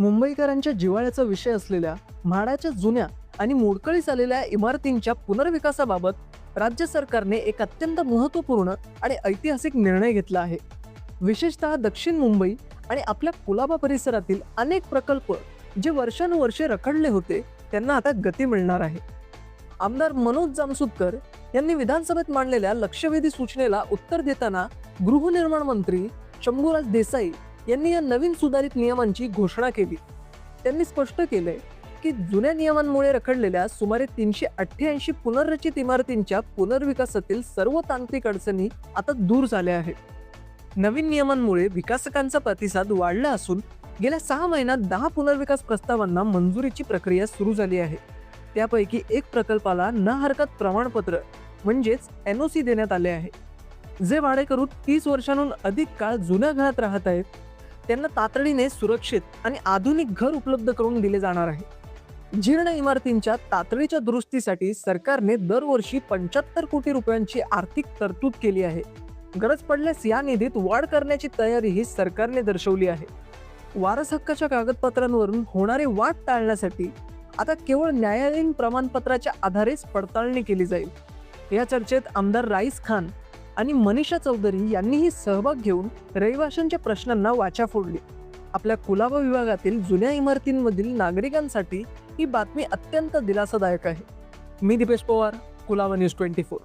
मुंबईकरांच्या जिव्हाळ्याचा विषय असलेल्या म्हाडाच्या जुन्या आणि मोडकळीस आलेल्या इमारतींच्या पुनर्विकासाबाबत राज्य सरकारने एक अत्यंत महत्त्वपूर्ण आणि ऐतिहासिक निर्णय घेतला आहे. विशेषतः दक्षिण मुंबई आणि आपल्या कुलाबा परिसरातील अनेक प्रकल्प जे वर्षानुवर्षे रखडले होते त्यांना आता गती मिळणार आहे. आमदार मनोज जामसुदकर यांनी विधानसभेत मांडलेल्या लक्षवेधी सूचनेला उत्तर देताना गृहनिर्माण मंत्री शंभूराज देसाई यांनी या नवीन सुधारित नियमांची घोषणा केली. त्यांनी स्पष्ट केलंय की जुन्या नियमांमुळे रखडलेल्या सुमारे 388 पुनर्रचित इमारतींच्या पुनर्विकासातील सर्व तांत्रिक अडचणी आता दूर झाल्या आहेत. नवीन नियमांमुळे विकासकांचा प्रतिसाद वाढला असून गेल्या 6 महिन्यात 10 पुनर्विकास प्रस्तावांना मंजुरीची प्रक्रिया सुरू झाली आहे. त्यापैकी एक प्रकल्पाला न हरकत प्रमाणपत्र म्हणजेच NOC देण्यात आले आहे. जे भाडेकरू 30 वर्षांहून अधिक काळ जुन्या घरात राहत आहेत त्यांना तातडीने सुरक्षित आणि आधुनिक घर उपलब्ध करून दिले जाणार आहे. जीर्ण इमारतींच्या तातडीच्या दुरुस्तीसाठी सरकारने दरवर्षी 75 कोटी रुपयांची आर्थिक तरतूद केली आहे. गरज पडल्यास या निधीत वाढ करण्याची तयारीही सरकारने दर्शवली आहे. वारस हक्काच्या कागदपत्रांवरून होणारी वाद टाळण्यासाठी आता केवळ न्यायालयीन प्रमाणपत्राच्या आधारेच पडताळणी केली जाईल. या चर्चेत आमदार राईस खान आणि मनीषा चौधरी यांनीही सहभाग घेऊन रहिवाशांच्या प्रश्नांना वाचा फोडली. आपल्या कुलाबा विभागातील जुन्या इमारतींमधील नागरिकांसाठी ही बातमी अत्यंत दिलासादायक आहे. मी दीपेश पवार, कुलाबा न्यूज 24.